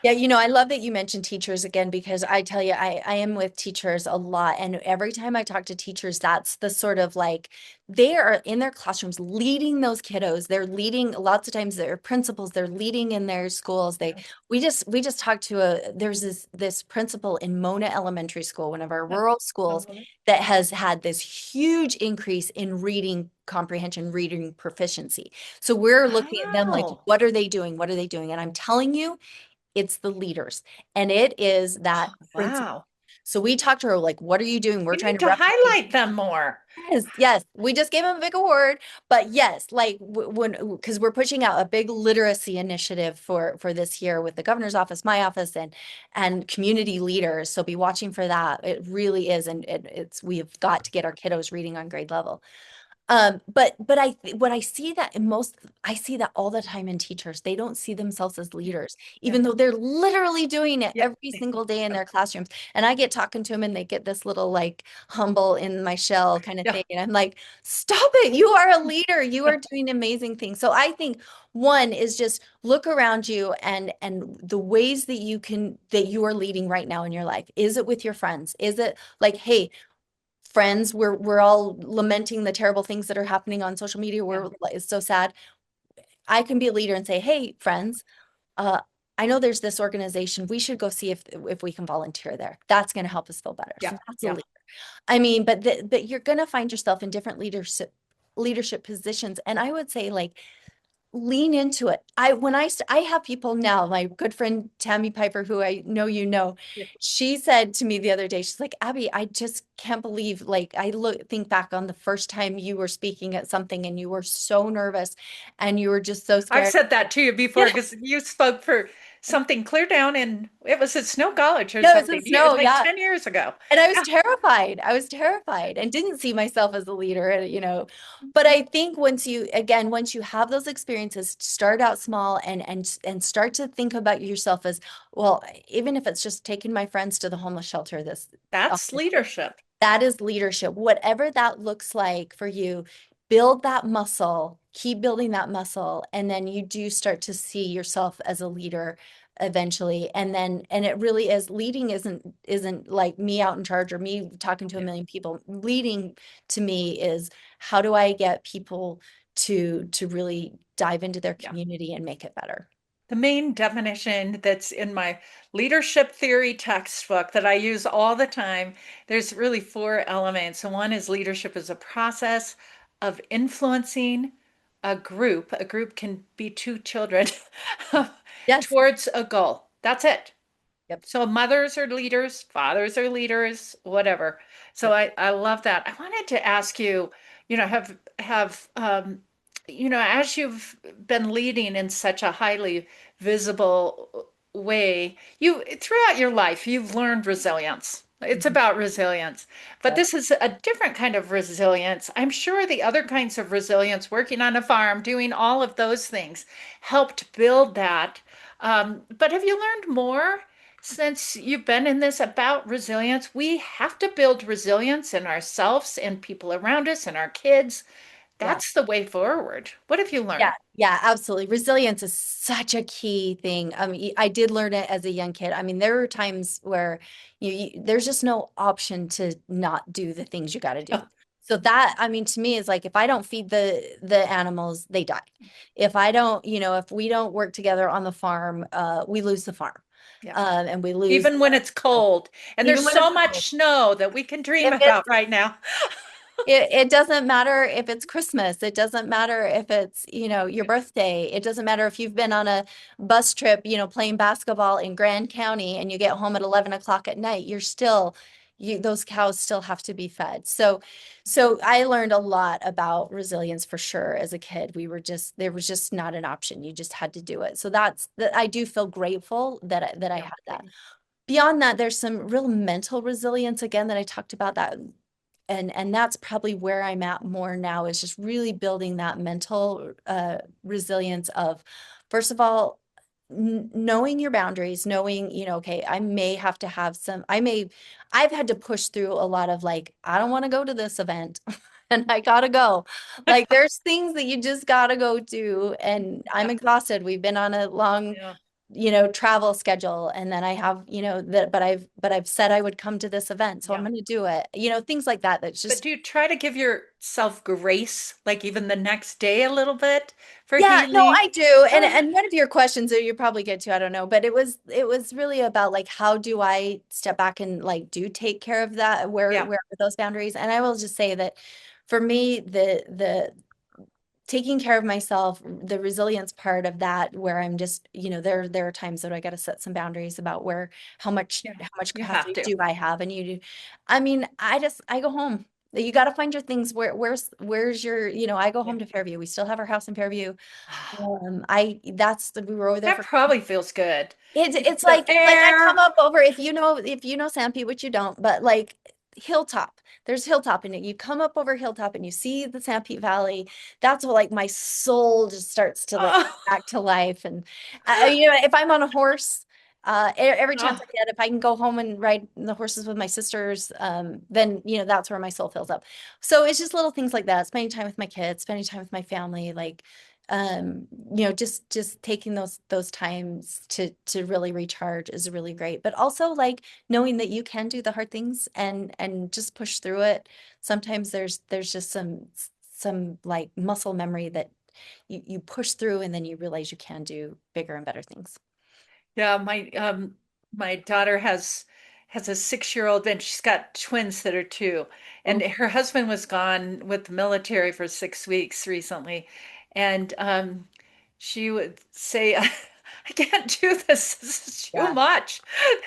Yeah, I love that you mentioned teachers again because I tell you, I am with teachers a lot. And every time I talk to teachers, that's the sort of like they are in their classrooms leading those kiddos. They're leading lots of times they're principals, they're leading in their schools. Yeah, We just talked to there's this principal in Mona Elementary School, one of our yeah, rural I schools, love it. that has had this huge increase in reading comprehension, reading proficiency. So we're looking at them like, Wow. what are they doing? What are they doing? And I'm telling you, it's the leaders and it is that Oh, principle. wow. So we talked to her like, what are you doing? We're We trying need to to replicate. highlight them more. Yes, yes. We just gave them a big award, but yes, like when because we're pushing out a big literacy initiative for this year with the governor's office, my office, and community leaders. So be watching for that. It really is, and we've got to get our kiddos reading on grade level. But what I see that in most, I see that all the time in teachers. They don't see themselves as Yeah, leaders, yeah, even though they're literally doing it yeah, every single day in their classrooms. And I get talking to them and they get this little like humble in my shell kind of yeah. thing. And I'm like, stop it. You are a leader. You are doing amazing things. So I think one is just look around you and the ways that you are leading right now in your life. Is it with your friends? Is it like, hey, friends, we're all lamenting the terrible things that are happening on social media. Yeah. It's so sad. I can be a leader and say, hey, friends, uh, I know there's this organization. We should go see if we can volunteer there. That's going to help us feel better. Yeah. So that's a Yeah. leader. I mean, but you're going to find yourself in different leadership positions. And I would say like lean into it. I have people now, my good friend Tammy Piper, who I know you know, Yeah. she said to me the other day, she's like, Abby, I just can't believe, like, think back on the first time you were speaking at something and you were so nervous and you were just so I've scared. said that to you before because you spoke for something clear down and it was at Snow College or No, it's in something, snow, like yeah. 10 years ago. And I was Yeah. terrified. I was terrified and didn't see myself as a leader, But I think once you have those experiences, start out small and start to think about yourself as, well, even if it's just taking my friends to the homeless shelter this That's August, leadership. that is leadership. Whatever that looks like for you, build that muscle, keep building that muscle, and then you do start to see yourself as a leader eventually. And it really is, leading isn't like me out in charge or me talking to a Yeah. million people. Leading to me is, how do I get people to really dive into their Yeah. community and make it better? The main definition that's in my leadership theory textbook that I use all the time, there's really four elements. And one is leadership is a process of influencing a group. A group can be two children Yes. towards a goal. That's it. Yep. So mothers are leaders, fathers are leaders, whatever. So Yep. I love that. I wanted to ask you, as you've been leading in such a highly visible way, you throughout your life, you've learned resilience. It's Mhm. about resilience. But Yep. this is a different kind of resilience. I'm sure the other kinds of resilience, working on a farm, doing all of those things, helped build that. But have you learned more since you've been in this about resilience? We have to build resilience in ourselves and people around us and our kids. Yeah. That's the way forward. What have you Yeah, learned? yeah, absolutely. Resilience is such a key thing. I did learn it as a young kid. I mean, there were times where there's just no option to not do the things you got to do. Oh, So that, I mean, to me is like, if I don't feed the animals, they die. If I don't, if we don't work together on the farm, we lose the farm. yeah. And we lose Even when it's cold and there's even when it's so cold. much snow that we can dream If it's about right now. it doesn't matter if it's Christmas. It doesn't matter if it's, your birthday. It doesn't matter if you've been on a bus trip, playing basketball in Grand County and you get home at 11 o'clock at night. Those cows still have to be fed. So I learned a lot about resilience for sure as a kid. There was just not an option. You just had to do it. So that I do feel grateful that I Yeah. had that. Beyond that, there's some real mental resilience again that I talked about, that and that's probably where I'm at more now, is just really building that mental resilience of, first of all, knowing your boundaries, knowing, okay, I've had to push through a lot of, like, I don't want to go to this event and I gotta go. Like, there's things that you just gotta go do, and I'm Yeah. exhausted. We've been on a long Yeah. travel schedule, and then I have, but I've said I would come to this event, so I'm Yeah. going to do it. Things like that. That's But just, do you try to give yourself grace, like even the next day a little bit for yeah, no, healing? I do. And Oh, and one of your questions that you probably get to, I don't know, but it was really about, like, how do I step back and, like, do take care of that, yeah. where are those boundaries? And I will just say that for me, the taking care of myself, the resilience part of that, where I'm just, there are times that I got to set some boundaries about how much Yeah. how much You have capacity to. do I have, and you do. I mean, I go home. You got to find your things. Where's your, I go Yeah. home to Fairview. We still have our house in Fairview. We were over there That for. probably feels good. It's The like I come air. up over, if you know Sanpete, which you don't, but like Hilltop, there's Hilltop in it. You come up over Hilltop and you see the Sanpete Valley. That's what, like, my soul just starts to, like, come Oh, back to life. And if I'm on a horse, every chance oh, I get, if I can go home and ride the horses with my sisters, then that's where my soul fills up. So it's just little things like that, spending time with my kids, spending time with my family, like, just taking those times to really recharge is really great. But also, like, knowing that you can do the hard things and just push through it. Sometimes there's just some like muscle memory that you push through and then you realize you can do bigger and better things. Yeah, my daughter has a 6-year-old and she's got twins that are 2. And Oh, her husband was gone with the military for 6 weeks recently. And she would say, I can't do this. This is too yeah. much.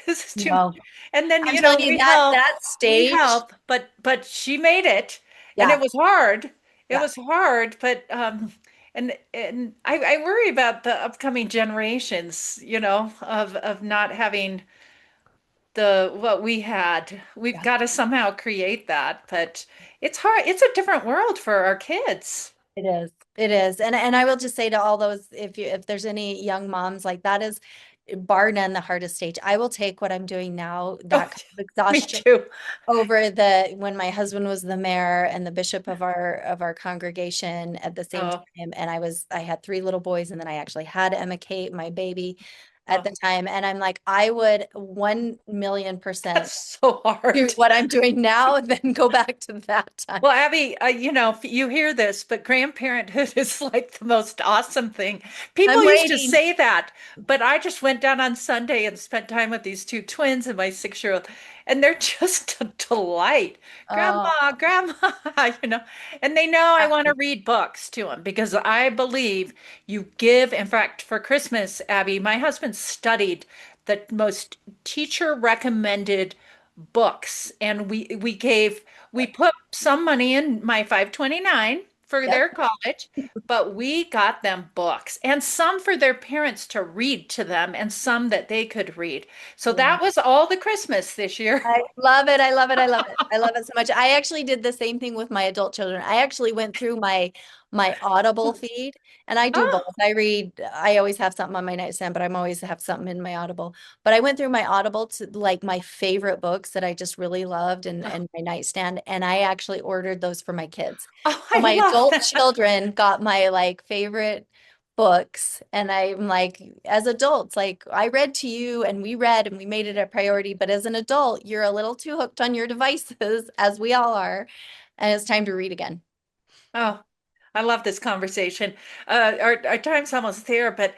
This is too much. No, And then, I'm telling you that we stage. help, but she made it. And it Yeah. was hard. It Yeah. was hard, but and I worry about the upcoming generations, of not having the what we had. We've Yeah. got to somehow create that, but it's hard. It's a different world for our kids. It is. It is. And I will just say to all those, if there's any young moms, like that is bar none the hardest stage. I will take what I'm doing now, Oh, that kind of me exhaustion too. over the when my husband was the mayor and the bishop of our congregation at the same Oh, time. And I had 3 little boys, and then I actually had Emma Kate, my baby, at oh, the time. And I'm like, I would 1,000,000% that's so do hard. what I'm doing now, then go back to that time. Well, Abby, you hear this, but grandparenthood is like the most awesome thing. I'm People used to waiting. say that, but I just went down on Sunday and spent time with these 2 twins and my 6-year-old, and they're just a delight. Oh, Grandma, grandma, and they know I want to read books to them because I believe you give. In fact, for Christmas, Abby, my husband studied the most teacher recommended books, and we put some money in my 529 for yep. their college, but we got them books and some for their parents to read to them and some that they could read. So Yeah. that was all the Christmas this year. I love it. I love it. I love it. I love it so much. I actually did the same thing with my adult children. I actually went through my Audible feed, and I do both. Oh, I always have something on my nightstand, but I'm always have something in my Audible. But I went through my Audible to like my favorite books that I just really loved, and my nightstand, and I actually ordered those for my kids. oh, So I my love adult that. children got my like favorite books, and I'm like, as adults, like I read to you and we read and we made it a priority, but as an adult you're a little too hooked on your devices, as we all are, and it's time to read again. Oh, I love this conversation. Our time's almost there, but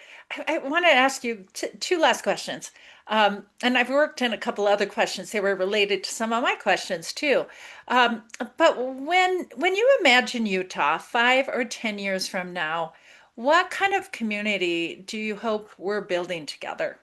I want to ask you two last questions. And I've worked in a couple other questions. They were related to some of my questions too. Um, but when you imagine Utah 5 or 10 years from now, what kind of community do you hope we're building together?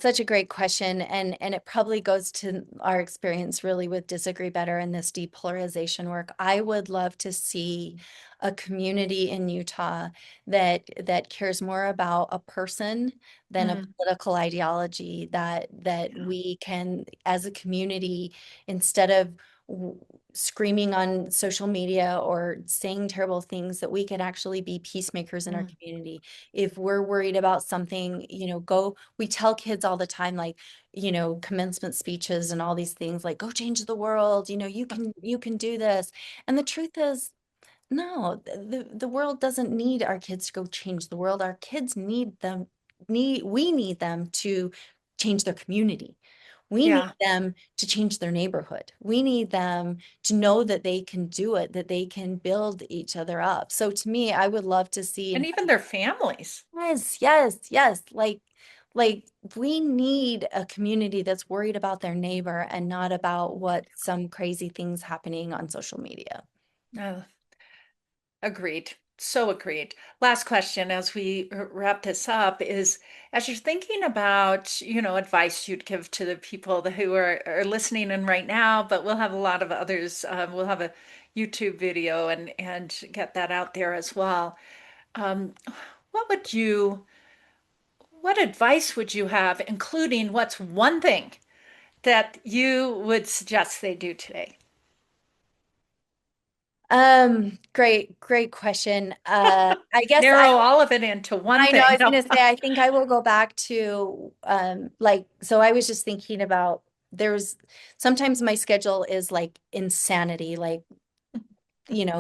Such a great question, and it probably goes to our experience really with Disagree Better and this depolarization work. I would love to see a community in Utah that cares more about a person than a Mm, political ideology. That yeah. we can, as a community, instead of w- screaming on social media or saying terrible things, that we can actually be peacemakers in our Mm, community. If we're worried about something, go we tell kids all the time, like, commencement speeches and all these things, like, go change the world, you can do this. And the truth is, no, the world doesn't need our kids to go change the world. Our kids we need them to change their community. We need yeah. them to change their neighborhood. We need them to know that they can do it, that they can build each other up. So to me, I would love to see. And even their families. Yes, yes, yes. Like we need a community that's worried about their neighbor and not about what some crazy things happening on social media. Uh, Agreed. So agreed. Last question as we wrap this up is, as you're thinking about, advice you'd give to the people who are listening in right now, but we'll have a lot of others. We'll have a YouTube video and get that out there as well. Um, what would you, what advice would you have, including what's one thing that you would suggest they do today? Great question. I guess Narrow all of it into one I know I thing. was No. gonna say, I think I will go back to like, so I was just thinking about, there's sometimes my schedule is like insanity, like,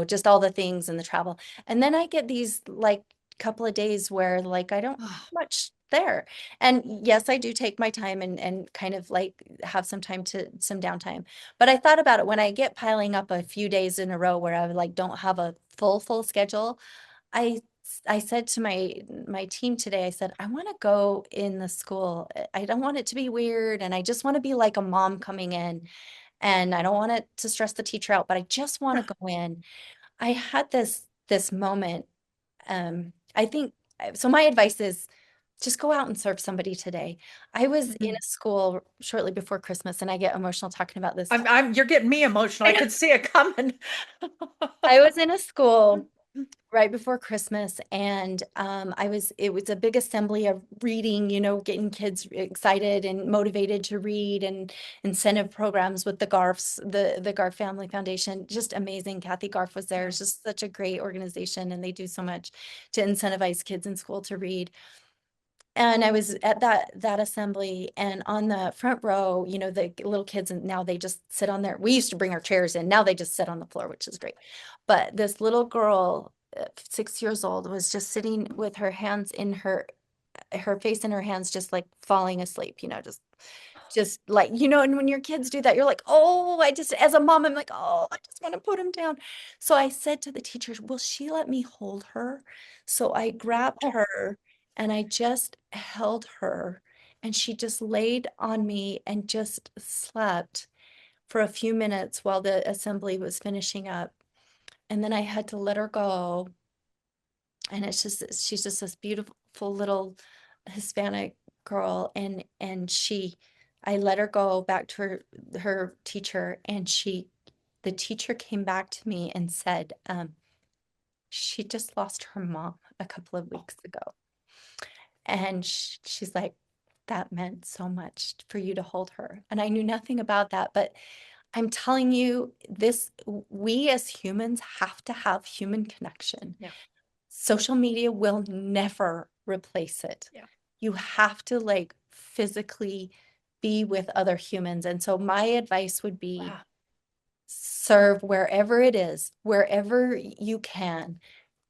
just all the things and the travel. And then I get these like couple of days where like I don't much there. And yes, I do take my time and kind of like have some downtime. But I thought about it when I get piling up a few days in a row where I like don't have a full schedule. I said to my team today, I said, I want to go in the school. I don't want it to be weird, and I just want to be like a mom coming in, and I don't want it to stress the teacher out, but I just want to go in. I had this moment. I think so. My advice is just go out and serve somebody today. I was in Mhm. a school shortly before Christmas, and I get emotional talking about this. You're getting me emotional. I I know. could see it coming. I was in a school right before Christmas, and it was a big assembly of reading, getting kids excited and motivated to read, and incentive programs with the Garfs, the Garf Family Foundation. Just amazing. Kathy Garf was there. Yeah. It's just such a great organization, and they do so much to incentivize kids in school to read. And I was at that assembly, and on the front row, the little kids, and now they just sit on there. We used to bring our chairs in. Now they just sit on the floor, which is great. But this little girl, 6 years old, was just sitting with her hands in her face in her hands, just like falling asleep, just like, and when your kids do that, you're like, oh, as a mom, I'm like, oh, I just want to put him down. So I said to the teachers, will she let me hold her? So I grabbed Oh, her and I just held her, and she just laid on me and just slept for a few minutes while the assembly was finishing up. And then I had to let her go. And she's just this beautiful little Hispanic girl, and I let her go back to her teacher, and the teacher came back to me and said, she just lost her mom a couple of oh, weeks ago. And she's like, that meant so much for you to hold her. And I knew nothing about that, but I'm telling you, we as humans have to have human connection. yeah, Social media will never replace it. yeah. You have to like physically be with other humans. And so my advice would be Wow. serve wherever it is, wherever you can.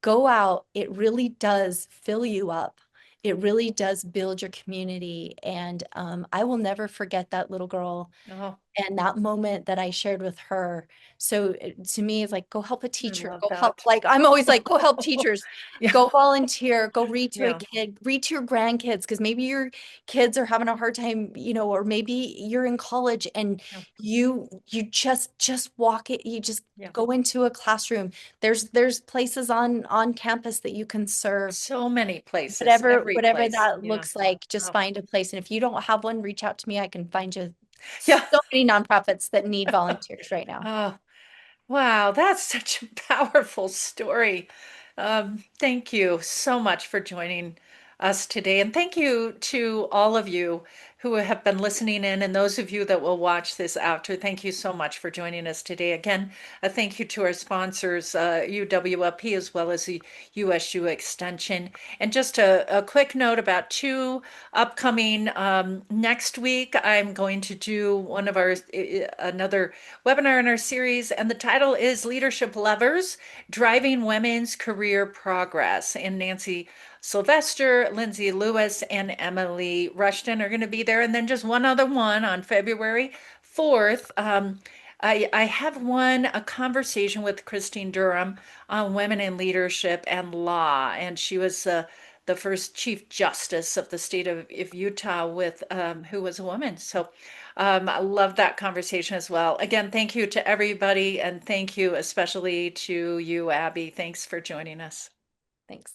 Go out. It really does fill you up. It really does build your community. And I will never forget that little girl Oh, and that moment that I shared with her. So to me, it's like, go help a I teacher, love go help. that. Like, I'm always like, go help teachers, Yeah, go volunteer, go read to a yeah, kid, read to your grandkids, because maybe your kids are having a hard time, or maybe you're in college and yeah, you just walk it, you just yeah. go into a classroom. There's places on campus that you can serve. So many places, Whatever every place. that Yeah. looks like, just Oh, find a place. And if you don't have one, reach out to me. I can find you yeah. so many nonprofits that need volunteers right now. Oh, wow, that's such a powerful story. Thank you so much for joining us today. And thank you to all of you who have been listening in, and those of you that will watch this after. Thank you so much for joining us today. Again, a thank you to our sponsors, UWLP, as well as the USU Extension. And just a quick note about two upcoming next week, I'm going to do another webinar in our series, and the title is Leadership Levers Driving Women's Career Progress. And Nancy Sylvester, Lindsay Lewis, and Emily Rushton are going to be there. And then just one other one on February 4th. I have a conversation with Christine Durham on women in leadership and law, and she was the first Chief Justice of the state of Utah with who was a woman. So I love that conversation as well. Again, thank you to everybody, and thank you especially to you, Abby. Thanks for joining us. Thanks.